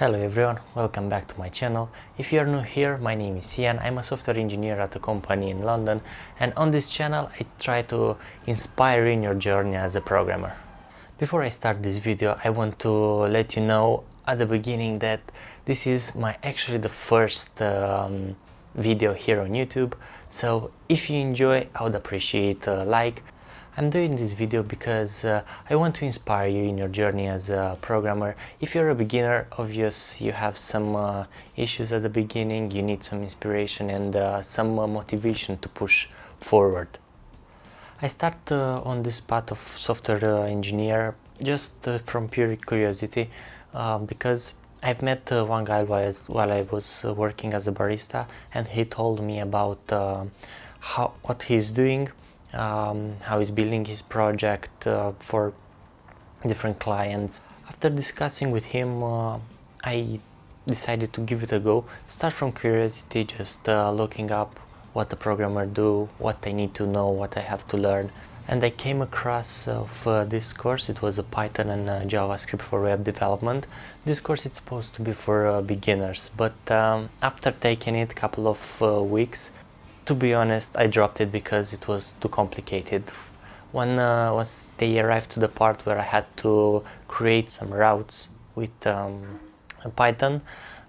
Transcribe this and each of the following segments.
Hello everyone, welcome back to my channel. If you are new here, my name is Ian. I'm a software engineer at a company in London, and on this channel I try to inspire you in your journey as a programmer. Before I start this video, I want to let you know at the beginning that this is actually the first video here on YouTube. So if you enjoy, I would appreciate a like. I'm doing this video because I want to inspire you in your journey as a programmer. If you're a beginner, obviously you have some issues at the beginning, you need some inspiration and some motivation to push forward. I started on this path of software engineer just from pure curiosity because I've met one guy while I was working as a barista, and he told me about what he's doing, how he's building his project for different clients. After discussing with him, I decided to give it a go. Start from curiosity, just looking up what the programmer do, what I need to know, what I have to learn. And I came across this course. It was a Python and JavaScript for web development. This course is supposed to be for beginners, but after taking it a couple of weeks, to be honest, I dropped it because it was too complicated. Once they arrived to the part where I had to create some routes with Python,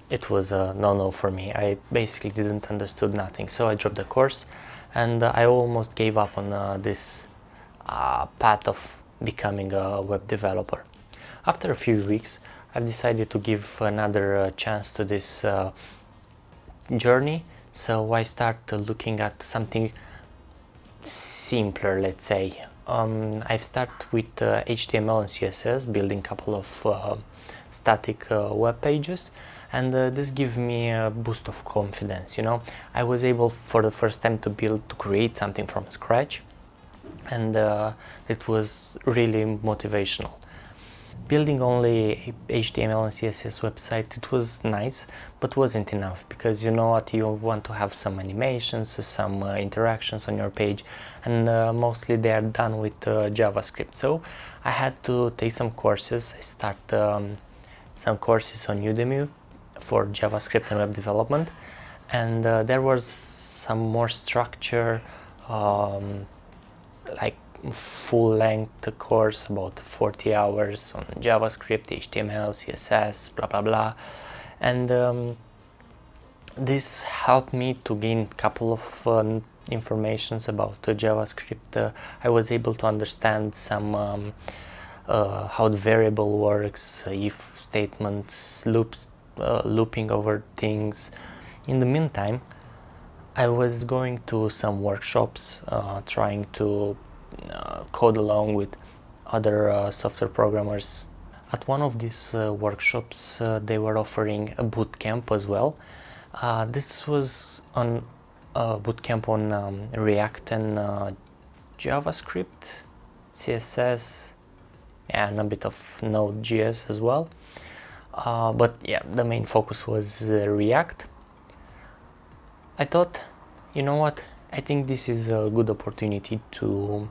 it was a no-no for me. I basically didn't understood nothing, so I dropped the course, and I almost gave up on this path of becoming a web developer. After a few weeks, I've decided to give another chance to this journey. So I started looking at something simpler, let's say. I've started with HTML and CSS, building a couple of static web pages, and this gave me a boost of confidence. I was able for the first time to create something from scratch, and it was really motivational. Building only HTML and CSS website, it was nice, but wasn't enough, because you want to have some animations, some interactions on your page, and mostly they are done with JavaScript. So I had to take some courses. I started some courses on Udemy for JavaScript and web development, and there was some more structure, like full-length course, about 40 hours on JavaScript, HTML, CSS, blah blah blah, and this helped me to gain a couple of informations about JavaScript. I was able to understand some how the variable works, if statements, loops, looping over things. In the meantime, I was going to some workshops, trying to code along with other software programmers. At one of these workshops, they were offering a bootcamp as well. This was on a bootcamp on React and JavaScript, CSS, and a bit of Node.js as well. But yeah, the main focus was React. I thought, you know what, I think this is a good opportunity to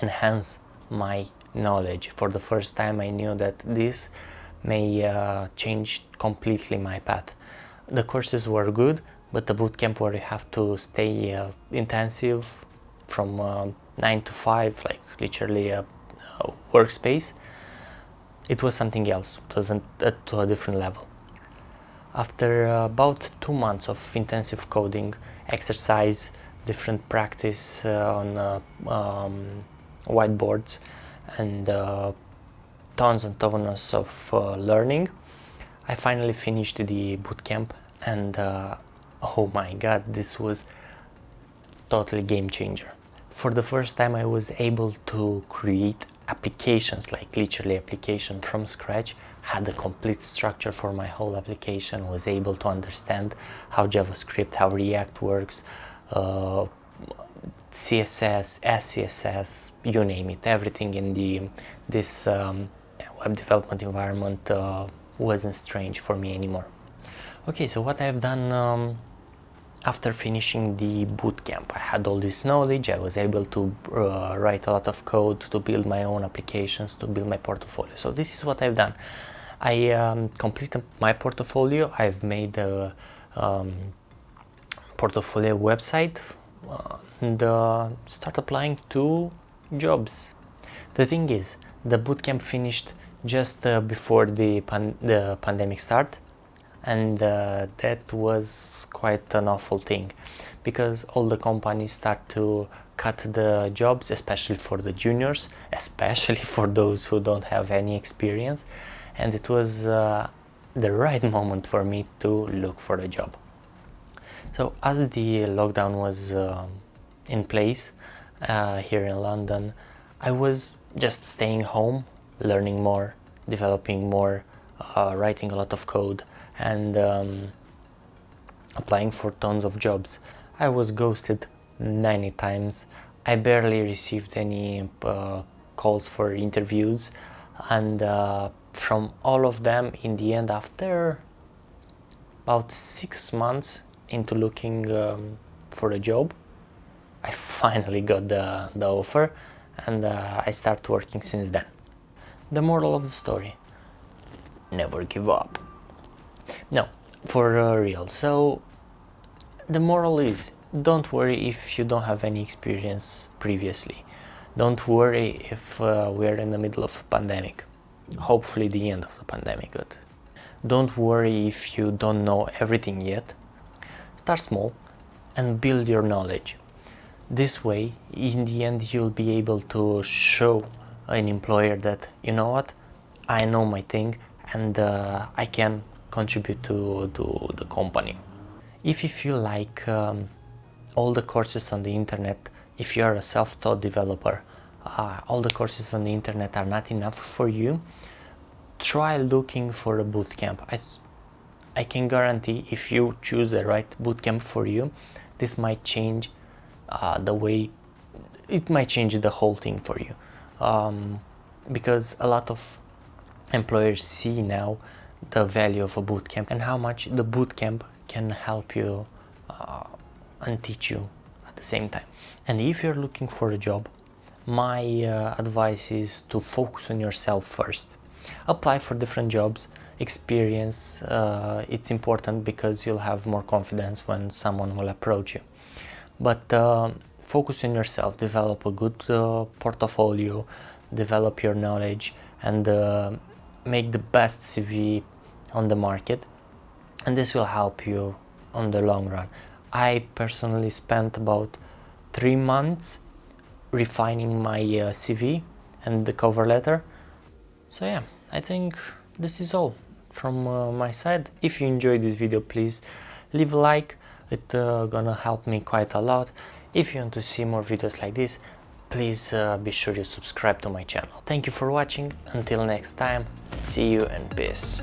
enhance my knowledge. For the first time, I knew that this may change completely my path. The courses were good, but the bootcamp where you have to stay intensive from 9 to 5, like literally a workspace, it was something else. It was to a different level. After about 2 months of intensive coding, exercise, different practice on whiteboards, and tons and tons of learning, I finally finished the bootcamp, and oh my god, this was totally game changer. For the first time, I was able to create applications, like literally application from scratch, had a complete structure for my whole application, was able to understand how JavaScript, how React works, CSS, SCSS, you name it, everything in this web development environment wasn't strange for me anymore. Okay, so what I've done after finishing the bootcamp, I had all this knowledge. I was able to write a lot of code, to build my own applications, to build my portfolio. So this is what I've done. I completed my portfolio. I've made a portfolio website and start applying to jobs. The thing is, the bootcamp finished just before the pandemic start, and that was quite an awful thing, because all the companies start to cut the jobs, especially for the juniors, especially for those who don't have any experience, and it was the right moment for me to look for a job. So as the lockdown was in place here in London, I was just staying home, learning more, developing more, writing a lot of code, and applying for tons of jobs. I was ghosted many times. I barely received any calls for interviews, and from all of them, in the end, after about 6 months into looking for a job, I finally got the offer, and I started working since then. The moral of the story: never give up. No, for real. So the moral is, don't worry if you don't have any experience previously. Don't worry if we're in the middle of a pandemic. Hopefully the end of the pandemic, but don't worry if you don't know everything yet. Start small and build your knowledge. This way, in the end, you'll be able to show an employer that, you know what, I know my thing, and I can contribute to the company. If you feel like all the courses on the internet, if you're a self-taught developer, all the courses on the internet are not enough for you, try looking for a bootcamp. I can guarantee, if you choose the right bootcamp for you, this might change the way, it might change the whole thing for you, because a lot of employers see now the value of a bootcamp and how much the bootcamp can help you and teach you at the same time. And if you're looking for a job, my advice is to focus on yourself first. Apply for different jobs. Experience, it's important, because you'll have more confidence when someone will approach you. But focus on yourself, develop a good portfolio, develop your knowledge, and make the best CV on the market, and this will help you on the long run. I personally spent about 3 months refining my CV and the cover letter. So yeah, I think this is all from my side. If you enjoyed this video, please leave a like. It's gonna help me quite a lot. If you want to see more videos like this, please be sure to subscribe to my channel. Thank you for watching. Until next time, see you and peace.